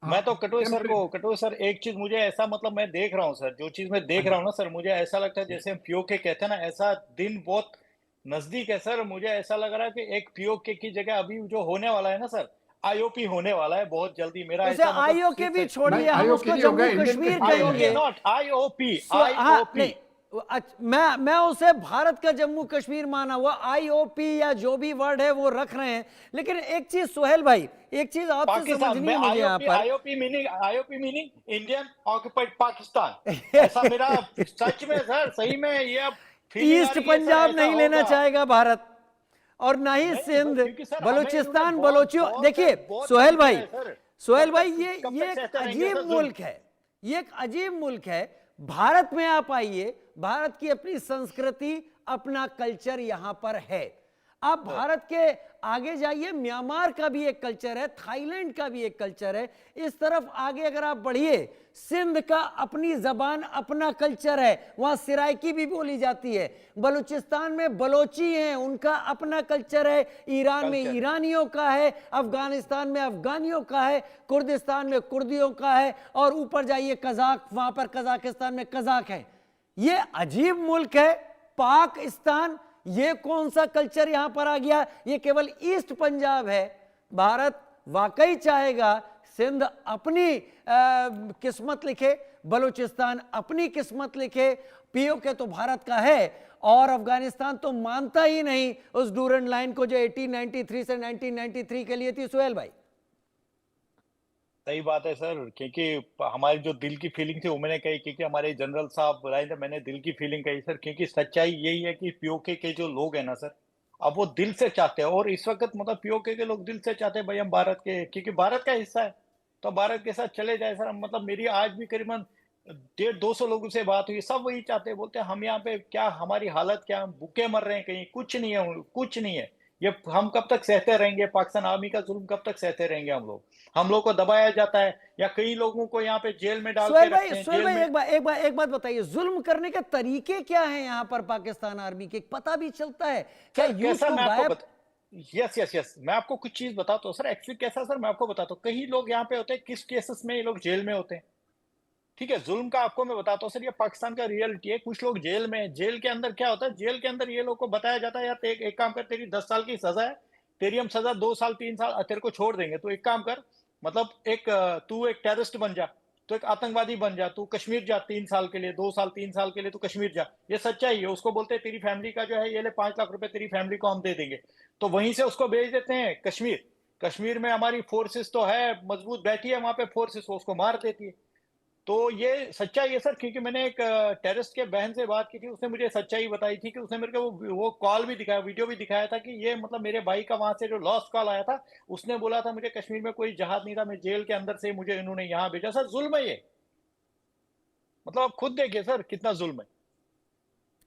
मैं तो कटोच सर एक चीज मुझे ऐसा, मतलब मैं देख रहा हूँ सर, जो चीज मैं देख रहा हूँ ना सर, मुझे ऐसा लगता है जैसे हम पीओके कहते हैं ना, ऐसा दिन बहुत नजदीक है सर। मुझे ऐसा लग रहा है कि एक पीओके की जगह अभी जो होने वाला है ना सर, आईओपी होने वाला है बहुत जल्दी। मेरा उसे ऐसा आईओके भी छोड़िए, हम IOK उसको नहीं होगा, जम्मू इंडियन कश्मीर कश्मीर कहेंगे। नॉट आईओपी, हाँ, आईओपी, नहीं, मैं उसे भारत का जम्मू कश्मीर माना हुआ, आईओपी या जो भी वर्ड है वो रख रहे हैं। लेकिन एक चीज सोहेल भाई, एक चीज आपसे पाकिस्तान समझनी में है मुझे यहाँ पर। IOP meaning Indian occupied Pakistan, ऐसा मेरा सच में सर, सही में ये अब feeling आ ईस्ट रही है सर, पंजाब ऐसा नहीं लेना होगा। चाहेगा भारत, और ना ही नहीं, सिंध, क्योंकि सर हमें बलूचिस्तान, इन्होंने बलोचियों। बहुत देखिए बहुत सोहेल तंग भाई, किया है सर। सोहेल कब भाई, तक- ये कब ये तक एक सहते रहेंगे अजीब सर जुल्म? मुल्क है, ये एक अजीब मुल्क है। भारत में आप आइए, भारत की अपनी संस्कृति, अपना कल्चर यहां पर है। आप भारत के आगे जाइए, म्यांमार का भी एक कल्चर है, थाईलैंड का भी एक कल्चर है। इस तरफ आगे अगर आप बढ़िए, सिंध का अपनी जबान, अपना कल्चर है, वहां सिराइकी भी बोली जाती है। बलूचिस्तान में बलोची हैं, उनका अपना कल्चर है। ईरान में ईरानियों का है, अफगानिस्तान में अफगानियों का है, कुर्दिस्तान में कुर्दियों का है, और ऊपर जाइए कजाक, वहां पर कजाकिस्तान में कजाक है। ये अजीब मुल्क है पाकिस्तान। ये कौन सा कल्चर यहां पर आ गया? ये केवल ईस्ट पंजाब है। भारत वाकई चाहेगा सिंध अपनी किस्मत लिखे, बलूचिस्तान अपनी किस्मत लिखे। पीओके तो भारत का है, और अफगानिस्तान तो मानता ही नहीं उस डूरंड लाइन को जो 1893 से 1993 के लिए थी। सुहेल भाई, सही बात है सर, क्योंकि हमारी जो दिल की फीलिंग थी वो मैंने कही, क्योंकि हमारे जनरल साहब बुलाए थे, मैंने दिल की फीलिंग कही सर, क्योंकि सच्चाई यही है कि पीओके के जो लोग हैं ना सर, अब वो दिल से चाहते हैं, और इस वक्त मतलब पीओके के लोग दिल से चाहते हैं भाई हम भारत के, क्योंकि भारत का हिस्सा है, तो भारत के साथ चले जाए सर। मतलब मेरी आज भी करीबन 150-200 लोगों से बात हुई, सब वही चाहते हैं, बोलते हैं हम यहाँ पे क्या, हमारी हालत क्या, हम भूखे मर रहे हैं कहीं, कुछ नहीं है, कुछ नहीं है। ये हम कब तक सहते रहेंगे? पाकिस्तान आर्मी का जुल्म कब तक सहते रहेंगे हम लोग को दबाया जाता है, या कई लोगों को यहाँ पे जेल में डाल के रखते हैं। सुहेल भाई, एक बात बताइए, जुल्म करने के तरीके क्या हैं यहाँ पर पाकिस्तान आर्मी के? पता भी चलता है क्या यूथ को गायब? यस, मैं आपको कुछ चीज बताता हूँ सर, एक्चुअली कैसा सर, मैं आपको बताता हूँ। कई लोग यहाँ पे होते हैं, किस केसेस में ये लोग जेल में होते हैं, ठीक है, जुल्म का आपको मैं बताता हूँ सर, ये पाकिस्तान का रियलिटी है। कुछ लोग जेल में, जेल के अंदर क्या होता है, जेल के अंदर ये लोग को बताया जाता है यार एक काम कर, तेरी 10 साल की सजा है, तेरी हम सजा 2 साल 3 साल तेरे को छोड़ देंगे, तो एक काम कर, मतलब तू एक टेररिस्ट बन जा, तो एक आतंकवादी बन जा, तू कश्मीर जा 3 साल के लिए, 2 साल 3 साल के लिए तू कश्मीर जा। ये सच्चाई है। उसको बोलते हैं तेरी फैमिली का जो है ये ले 5 लाख रुपए तेरी फैमिली को हम दे देंगे, तो वहीं से उसको भेज देते हैं कश्मीर। कश्मीर में हमारी फोर्सेस तो है मजबूत बैठी है वहां पे, फोर्सेस उसको मार देती है। तो ये सच्चाई है सर, क्योंकि मैंने एक टेररिस्ट के बहन से बात की थी, उसने मुझे सच्चाई बताई थी कि उसने मेरे को वो कॉल भी दिखाया, वीडियो भी दिखाया था, कि ये मतलब मेरे भाई का वहां से जो लॉस्ट कॉल आया था, उसने बोला था मुझे कश्मीर में कोई जहाज नहीं था, मैं जेल के अंदर से मुझे इन्होंने यहाँ भेजा। सर जुल्म है ये, मतलब आप खुद देखिए सर कितना जुल्म है।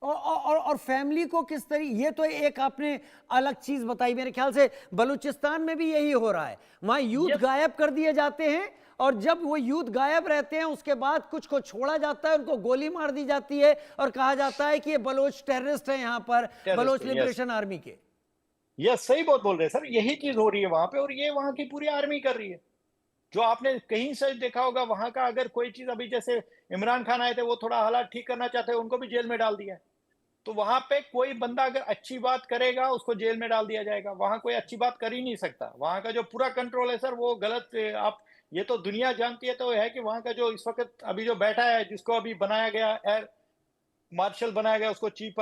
और फैमिली को किस तरीके, ये तो एक आपने अलग चीज बताई। मेरे ख्याल से बलूचिस्तान में भी यही हो रहा है, वहां यूथ गायब कर दिए जाते हैं, और जब वो यूथ गायब रहते हैं उसके बाद कुछ को छोड़ा जाता है, उनको गोली मार दी जाती है, और कहा जाता है कि ये बलोच टेररिस्ट है यहाँ पर, बलोच लिबरेशन आर्मी के। यस, सही बहुत बोल रहे हैं सर, यही चीज हो रही है वहां पे, और ये वहां की पूरी आर्मी कर रही है। जो आपने कहीं से देखा होगा वहां का, अगर कोई चीज, अभी जैसे इमरान खान आए थे, वो थोड़ा हालात ठीक करना चाहते हैं, उनको भी जेल में डाल दिया है। तो वहां पे कोई बंदा अगर अच्छी बात करेगा उसको जेल में डाल दिया जाएगा, वहां कोई अच्छी बात कर ही नहीं सकता। वहां का जो पूरा कंट्रोल है सर वो गलत, आप ये तो दुनिया जानती है, तो है कि वहां का जो इस वक्त अभी जो बैठा है, जिसको अभी बनाया गया एयर मार्शल बनाया गया, उसको चीफ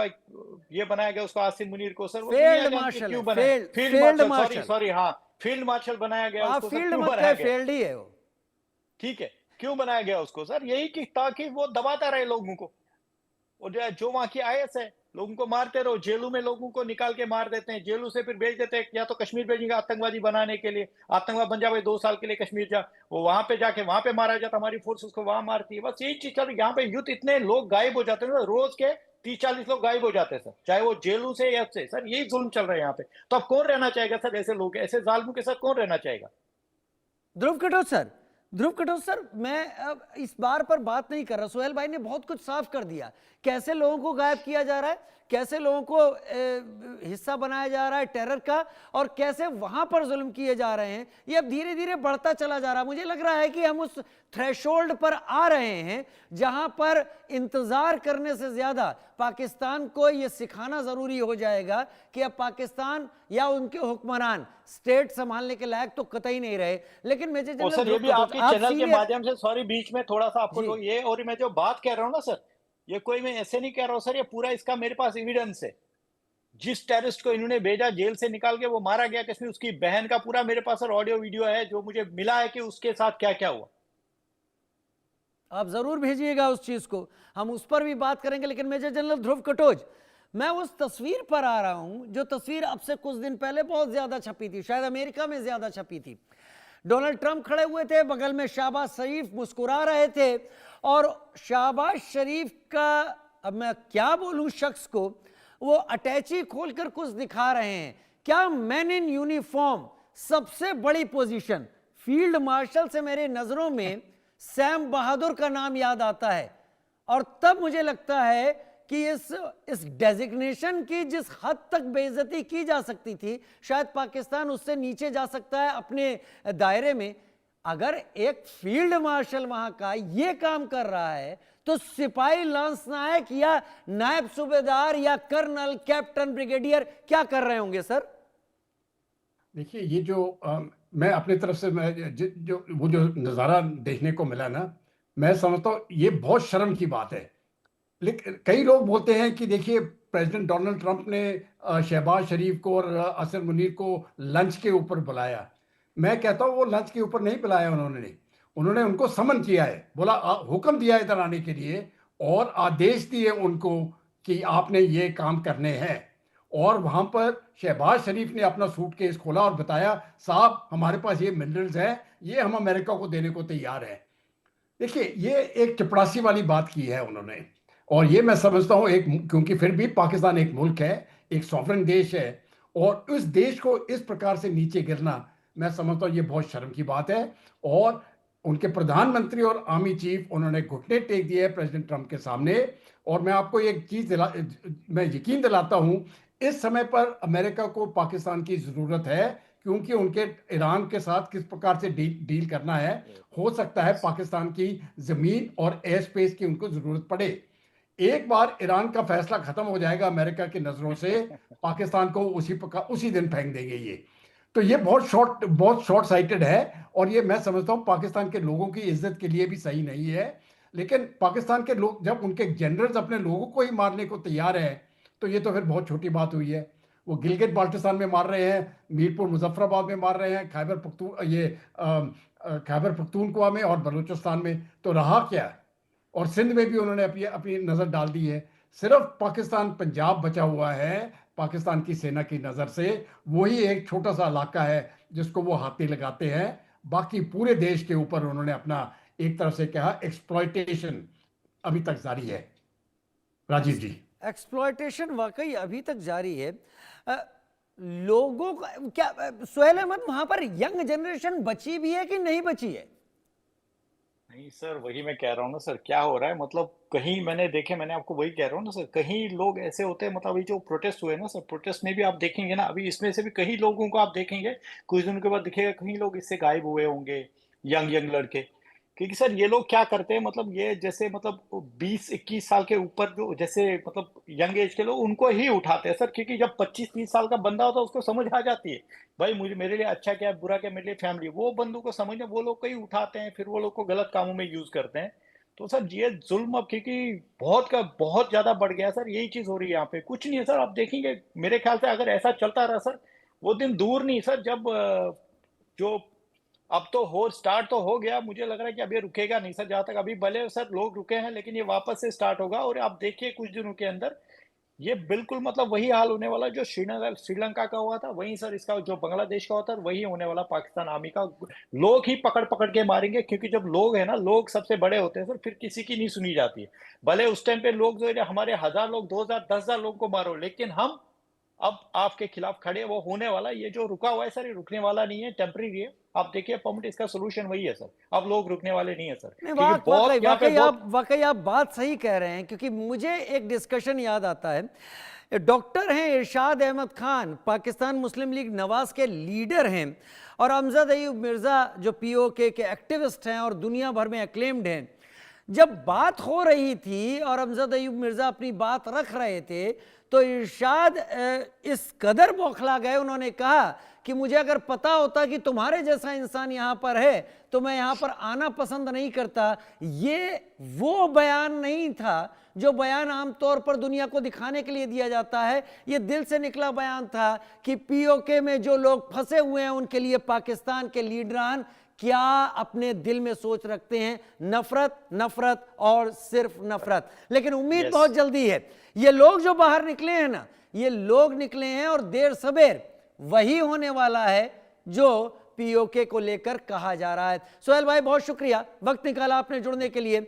ये बनाया गया उसको, आसिम मुनीर को, सर वो दुनिया जानती है क्यों बनाया, फील्ड मार्शल, सॉरी हाँ, फील्ड मार्शल बनाया गया उसको, सर क्यों बनाया गया, फील्ड ही है वो, ठीक है, क्यों बनाया गया उसको सर? यही कि ताकि वो दबाता रहे लोगों को, और जो वहां की आईएस है, लोगों को मारते रहो, जेलों में लोगों को निकाल के मार देते हैं, जेलों से फिर भेज देते हैं, या तो कश्मीर भेजेंगे आतंकवादी बनाने के लिए, आतंकवाद बन जा भाई 2 साल के लिए कश्मीर जा, वो वहां पे जाके वहां पे मारा जाता, हमारी फोर्स उसको वहां मारती है। बस यही चीज चल रही है यहाँ पे। यूथ इतने लोग गायब हो जाते हैं, रोज के 30-40 लोग गायब हो जाते हैं सर, चाहे वो जेलों से या से, सर यही जुल्म चल रहा है यहाँ पे। तो अब कौन रहना चाहेगा सर ऐसे लोग, ऐसे जालिमों के साथ कौन रहना चाहेगा? ध्रुव कटोच सर, मैं अब इस बार पर बात नहीं कर रहा। सुहेल भाई ने बहुत कुछ साफ कर दिया, कैसे लोगों को गायब किया जा रहा है, कैसे लोगों को हिस्सा बनाया जा रहा है टेरर का, और कैसे वहां पर जुल्म किए जा रहे हैं। ये अब धीरे धीरे बढ़ता चला जा रहा है। मुझे लग रहा है कि हम उस थ्रेशोल्ड पर आ रहे हैं जहां पर इंतजार करने से ज्यादा पाकिस्तान को यह सिखाना जरूरी हो जाएगा कि अब पाकिस्तान या उनके हुक्मरान स्टेट संभालने के लायक तो कतई नहीं रहे। लेकिन मेजर जनरल, सर ये भी आपके चैनल के माध्यम से, सॉरी बीच में थोड़ा सा आपको ये, और मैं जो बात कह रहा हूँ ना सर, ये कोई मैं ऐसे नहीं कह रहा हूं सर, ये पूरा इसका मेरे पास एविडेंस है। जिस टेररिस्ट को इन्होंने भेजा जेल से निकाल के वो मारा गया कश्मीर, उसकी बहन का पूरा मेरे पास ऑडियो वीडियो है जो मुझे मिला है कि उसके साथ क्या क्या हुआ। आप जरूर भेजिएगा उस चीज को, हम उस पर भी बात करेंगे। लेकिन मेजर जनरल ध्रुव कटोच, मैं उस तस्वीर पर आ रहा हूं जो तस्वीर अब से कुछ दिन पहले बहुत ज्यादा छपी थी, शायद अमेरिका में ज्यादा छपी थी। डोनाल्ड ट्रंप खड़े हुए थे, बगल में शहबाज शरीफ मुस्कुरा रहे थे, और शहबाज शरीफ का, अब मैं क्या बोलूं शख्स को, वो अटैची खोलकर कुछ दिखा रहे हैं। क्या मैन इन यूनिफॉर्म, सबसे बड़ी पोजीशन, फील्ड मार्शल से मेरे नजरों में सैम बहादुर का नाम याद आता है। और तब मुझे लगता है कि इस डेजिग्नेशन की जिस हद तक बेइज्जती की जा सकती थी, शायद पाकिस्तान उससे नीचे जा सकता है अपने दायरे में। अगर एक फील्ड मार्शल वहां का ये काम कर रहा है, तो सिपाही लांस नायक या नायब सूबेदार या कर्नल, कैप्टन, ब्रिगेडियर क्या कर रहे होंगे सर? देखिए, ये जो मैं अपनी तरफ से मैं जो वो जो नज़ारा देखने को मिला ना, मैं समझता हूँ ये बहुत शर्म की बात है। लेकिन कई लोग बोलते हैं कि देखिए, प्रेसिडेंट डोनाल्ड ट्रंप ने शहबाज शरीफ को और असर मुनीर को लंच के ऊपर बुलाया। मैं कहता हूँ वो लंच के ऊपर नहीं बुलाया उन्होंने, उन्होंने उनको समन किया है, बोला हुक्म दिया इधर आने के लिए, और आदेश दिए उनको कि आपने ये काम करने हैं। और वहां पर शहबाज शरीफ ने अपना सूटकेस खोला और बताया, साहब हमारे पास ये मिनरल्स हैं, ये हम अमेरिका को देने को तैयार हैं। देखिए, ये एक चपरासी वाली बात की है उन्होंने, और ये मैं समझता हूँ एक, क्योंकि फिर भी पाकिस्तान एक मुल्क है, एक सॉवरेन देश है, और उस देश को इस प्रकार से नीचे गिरना, मैं समझता हूँ ये बहुत शर्म की बात है। और उनके प्रधानमंत्री और आर्मी चीफ, उन्होंने घुटने टेक दिए प्रेसिडेंट ट्रंप के सामने। और मैं आपको एक चीज मैं यकीन दिलाता हूँ, इस समय पर अमेरिका को पाकिस्तान की जरूरत है, क्योंकि उनके ईरान के साथ किस प्रकार से डील करना है। हो सकता है पाकिस्तान की जमीन और एयर स्पेस की उनको जरूरत पड़े। एक बार ईरान का फैसला खत्म हो जाएगा अमेरिका की नजरों से, पाकिस्तान को उसी दिन फेंक देंगे ये। तो ये बहुत शॉर्ट साइटेड है, और ये मैं समझता हूँ पाकिस्तान के लोगों की इज्जत के लिए भी सही नहीं है। लेकिन पाकिस्तान के लोग, जब उनके जनरल्स अपने लोगों को ही मारने को तैयार हैं, तो ये तो फिर बहुत छोटी बात हुई है। वो गिलगित बाल्टिस्तान में मार रहे हैं, मीरपुर मुजफ्फराबाद में मार रहे हैं, खैबर पख्तूनख्वा में और बलूचिस्तान में, तो रहा क्या? और सिंध में भी उन्होंने अपनी अपनी नज़र डाल दी है। सिर्फ पाकिस्तान पंजाब बचा हुआ है पाकिस्तान की सेना की नज़र से, वही एक छोटा सा इलाका है जिसको वो हाथी लगाते हैं। बाकी पूरे देश के ऊपर उन्होंने अपना, एक तरह से कहा, एक्सप्लॉयटेशन अभी तक जारी है। राजीव जी, एक्सप्लॉयटेशन वाकई अभी तक जारी है। लोगों का क्या, सुहेल अहमद, वहां पर यंग जनरेशन बची भी है कि नहीं बची है? नहीं सर, वही मैं कह रहा हूँ ना सर, क्या हो रहा है मतलब, कहीं मैंने देखे, मैंने आपको वही कह रहा हूँ ना सर, कहीं लोग ऐसे होते हैं, मतलब अभी जो प्रोटेस्ट हुए ना सर, प्रोटेस्ट में भी आप देखेंगे ना, अभी इसमें से भी कई लोगों को आप देखेंगे, कुछ दिनों के बाद दिखेगा कहीं लोग इससे गायब हुए होंगे, यंग यंग लड़के। क्योंकि सर ये लोग क्या करते हैं, मतलब ये जैसे मतलब 20-21 साल के ऊपर जो जैसे मतलब यंग एज के लोग, उनको ही उठाते हैं सर, क्योंकि जब 25-30 साल का बंदा होता है उसको समझ आ जाती है भाई, मुझे मेरे लिए अच्छा क्या है, बुरा क्या, मेरे लिए फैमिली, वो बंदों को समझना, वो लोग को ही उठाते हैं, फिर वो लोग को गलत कामों में यूज करते हैं। तो सर ये जुल्म अब क्योंकि बहुत का बहुत ज्यादा बढ़ गया है सर, यही चीज हो रही है यहाँ पे, कुछ नहीं है सर। आप देखेंगे मेरे ख्याल से अगर ऐसा चलता रहा सर, वो दिन दूर नहीं सर जब जो अब तो हो स्टार्ट तो हो गया, मुझे लग रहा है कि अब ये रुकेगा नहीं सर, जहां तक अभी भले सर लोग रुके हैं, लेकिन ये वापस से स्टार्ट होगा। और आप देखिए कुछ दिनों के अंदर ये बिल्कुल मतलब वही हाल होने वाला जो श्रीलंका का हुआ था, वही सर इसका जो बांग्लादेश का होता है वही होने वाला पाकिस्तान आर्मी का। लोग ही पकड़ पकड़ के मारेंगे, क्योंकि जब लोग है ना, लोग सबसे बड़े होते हैं सर, फिर किसी की नहीं सुनी जाती है। भले उस टाइम पे लोग जो है हमारे 1000 लोग, 2000, 10,000 लोगों को मारो, लेकिन हम अब आपके खिलाफ खड़े, वो होने वाला। ये जो रुका हुआ है सर, ये रुकने वाला नहीं है, टेम्परेरी है। आप देखिए परमानेंट, इसका सोल्यूशन वही है सर, अब लोग रुकने वाले नहीं है सर, नहीं, क्योंकि बहुत वाकई यहाँ पे बहुत वाकई आप बात सही कह रहे हैं। क्योंकि मुझे एक डिस्कशन याद आता है, डॉक्टर हैं इरशाद अहमद खान, पाकिस्तान मुस्लिम लीग नवाज के लीडर हैं, और अमजद अयूब मिर्ज़ा जो पीओके के एक्टिविस्ट हैं और दुनिया भर में एक्लेम्ड हैं। जब बात हो रही थी और अमजद अयूब मिर्ज़ा अपनी बात रख रहे थे, तो इरशाद इस कदर बौखला गए, उन्होंने कहा कि मुझे अगर पता होता कि तुम्हारे जैसा इंसान यहाँ पर है तो मैं यहाँ पर आना पसंद नहीं करता। ये वो बयान नहीं था जो बयान आमतौर पर दुनिया को दिखाने के लिए दिया जाता है, ये दिल से निकला बयान था कि पीओके में जो लोग फंसे हुए हैं उनके लिए पाकिस्तान के लीडरान क्या अपने दिल में सोच रखते हैं, नफरत, नफरत और सिर्फ नफरत। लेकिन उम्मीद बहुत जल्दी है, ये लोग जो बाहर निकले हैं ना, ये लोग निकले हैं और देर सबेर वही होने वाला है जो पीओके को लेकर कहा जा रहा है। सोहेल भाई बहुत शुक्रिया, वक्त निकाला आपने जुड़ने के लिए।